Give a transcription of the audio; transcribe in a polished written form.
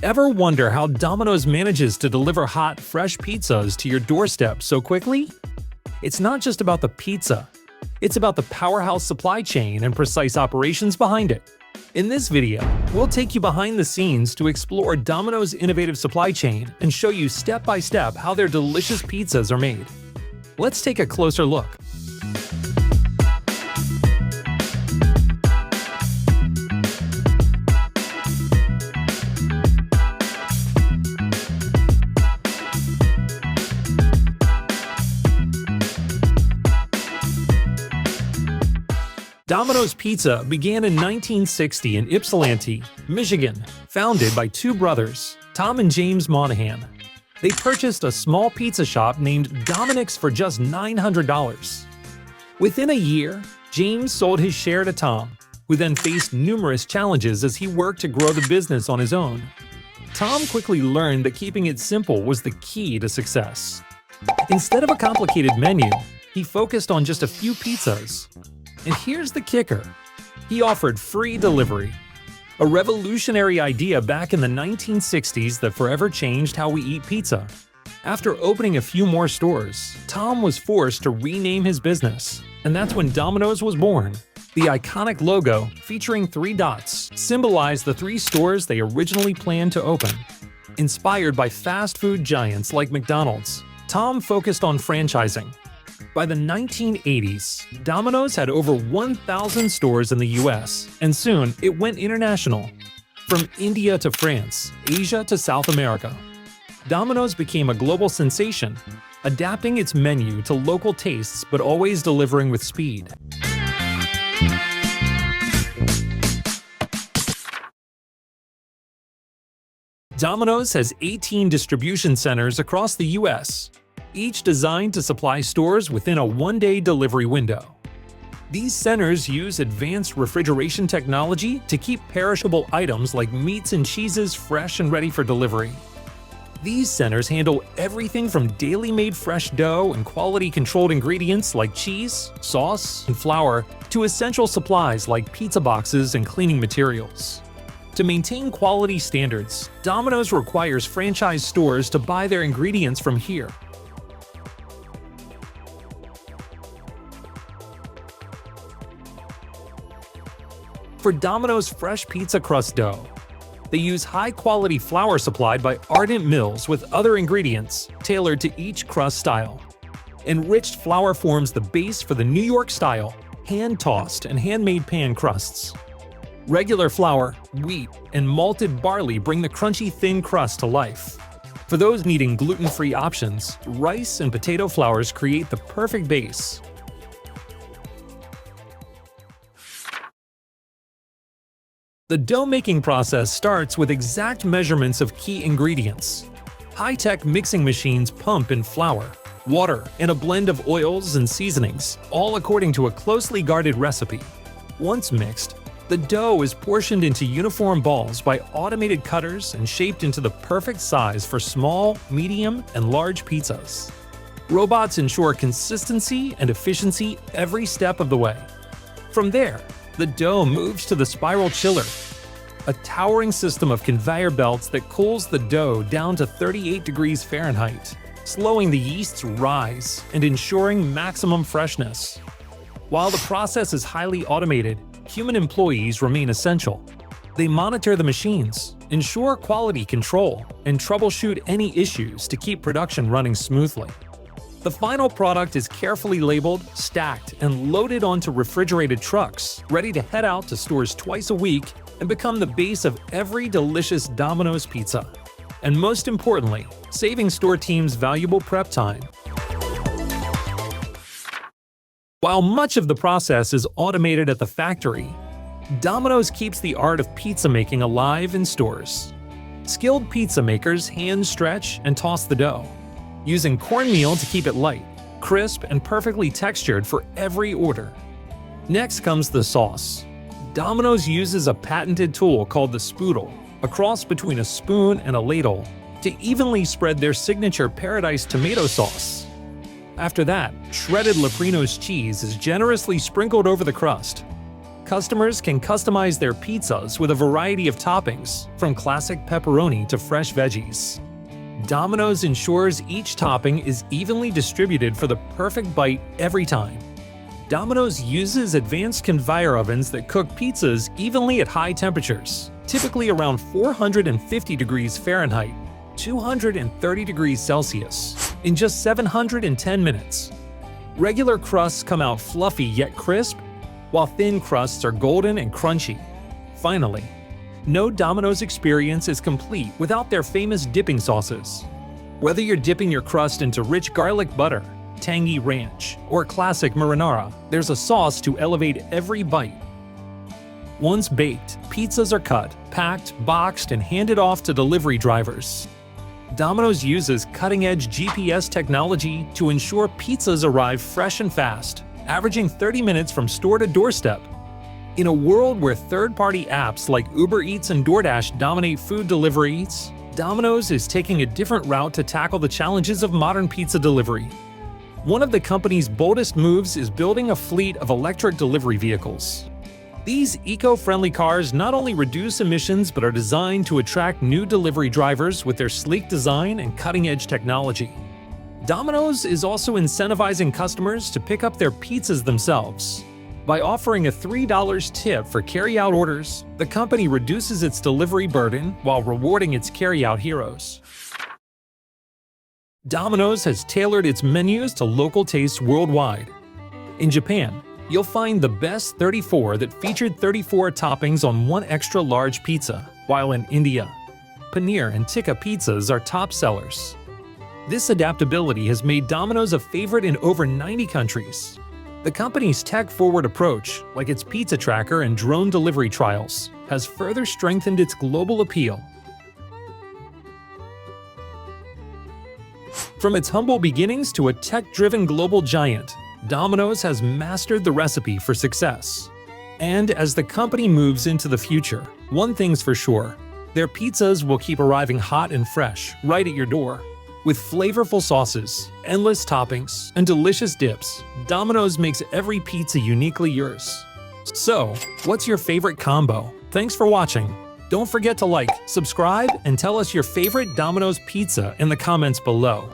Ever wonder how Domino's manages to deliver hot, fresh pizzas to your doorstep so quickly? It's not just about the pizza. It's about the powerhouse supply chain and precise operations behind it. In this video, we'll take you behind the scenes to explore Domino's innovative supply chain and show you step by step how their delicious pizzas are made. Let's take a closer look. Domino's Pizza began in 1960 in Ypsilanti, Michigan, founded by two brothers, Tom and James Monahan. They purchased a small pizza shop named Dominick's for just $900. Within a year, James sold his share to Tom, who then faced numerous challenges as he worked to grow the business on his own. Tom quickly learned that keeping it simple was the key to success. Instead of a complicated menu, he focused on just a few pizzas. And here's the kicker. He offered free delivery. A revolutionary idea back in the 1960s that forever changed how we eat pizza. After opening a few more stores, Tom was forced to rename his business. And that's when Domino's was born. The iconic logo, featuring 3 dots, symbolized the 3 stores they originally planned to open. Inspired by fast food giants like McDonald's, Tom focused on franchising. By the 1980s, Domino's had over 1,000 stores in the US, and soon it went international. From India to France, Asia to South America, Domino's became a global sensation, adapting its menu to local tastes but always delivering with speed. Domino's has 18 distribution centers across the US, each designed to supply stores within a one-day delivery window. These centers use advanced refrigeration technology to keep perishable items like meats and cheeses fresh and ready for delivery. These centers handle everything from daily made fresh dough and quality-controlled ingredients like cheese, sauce, and flour to essential supplies like pizza boxes and cleaning materials. To maintain quality standards, Domino's requires franchise stores to buy their ingredients from here. For Domino's fresh pizza crust dough, they use high-quality flour supplied by Ardent Mills with other ingredients tailored to each crust style. Enriched flour forms the base for the New York-style, hand-tossed and handmade pan crusts. Regular flour, wheat, and malted barley bring the crunchy thin crust to life. For those needing gluten-free options, rice and potato flours create the perfect base. The dough-making process starts with exact measurements of key ingredients. High-tech mixing machines pump in flour, water, and a blend of oils and seasonings, all according to a closely guarded recipe. Once mixed, the dough is portioned into uniform balls by automated cutters and shaped into the perfect size for small, medium, and large pizzas. Robots ensure consistency and efficiency every step of the way. From there, the dough moves to the spiral chiller, a towering system of conveyor belts that cools the dough down to 38 degrees Fahrenheit, slowing the yeast's rise and ensuring maximum freshness. While the process is highly automated, human employees remain essential. They monitor the machines, ensure quality control, and troubleshoot any issues to keep production running smoothly. The final product is carefully labeled, stacked, and loaded onto refrigerated trucks, ready to head out to stores twice a week and become the base of every delicious Domino's pizza. And most importantly, saving store teams valuable prep time. While much of the process is automated at the factory, Domino's keeps the art of pizza making alive in stores. Skilled pizza makers hand stretch and toss the dough, using cornmeal to keep it light, crisp, and perfectly textured for every order. Next comes the sauce. Domino's uses a patented tool called the spoodle, a cross between a spoon and a ladle, to evenly spread their signature paradise tomato sauce. After that, shredded Leprino's cheese is generously sprinkled over the crust. Customers can customize their pizzas with a variety of toppings, from classic pepperoni to fresh veggies. Domino's ensures each topping is evenly distributed for the perfect bite every time. Domino's uses advanced conveyor ovens that cook pizzas evenly at high temperatures, typically around 450 degrees Fahrenheit, 230 degrees Celsius, in just 710 minutes. Regular crusts come out fluffy yet crisp, while thin crusts are golden and crunchy. Finally, no Domino's experience is complete without their famous dipping sauces. Whether you're dipping your crust into rich garlic butter, tangy ranch, or classic marinara, there's a sauce to elevate every bite. Once baked, pizzas are cut, packed, boxed, and handed off to delivery drivers. Domino's uses cutting-edge GPS technology to ensure pizzas arrive fresh and fast, averaging 30 minutes from store to doorstep. In a world where third-party apps like Uber Eats and DoorDash dominate food deliveries, Domino's is taking a different route to tackle the challenges of modern pizza delivery. One of the company's boldest moves is building a fleet of electric delivery vehicles. These eco-friendly cars not only reduce emissions but are designed to attract new delivery drivers with their sleek design and cutting-edge technology. Domino's is also incentivizing customers to pick up their pizzas themselves. By offering a $3 tip for carry-out orders, the company reduces its delivery burden while rewarding its carry-out heroes. Domino's has tailored its menus to local tastes worldwide. In Japan, you'll find the best 34 that featured 34 toppings on one extra large pizza, while in India, paneer and tikka pizzas are top sellers. This adaptability has made Domino's a favorite in over 90 countries. The company's tech-forward approach, like its pizza tracker and drone delivery trials, has further strengthened its global appeal. From its humble beginnings to a tech-driven global giant, Domino's has mastered the recipe for success. And as the company moves into the future, one thing's for sure: their pizzas will keep arriving hot and fresh right at your door. With flavorful sauces, endless toppings, and delicious dips, Domino's makes every pizza uniquely yours. So, what's your favorite combo? Thanks for watching. Don't forget to like, subscribe, and tell us your favorite Domino's pizza in the comments below.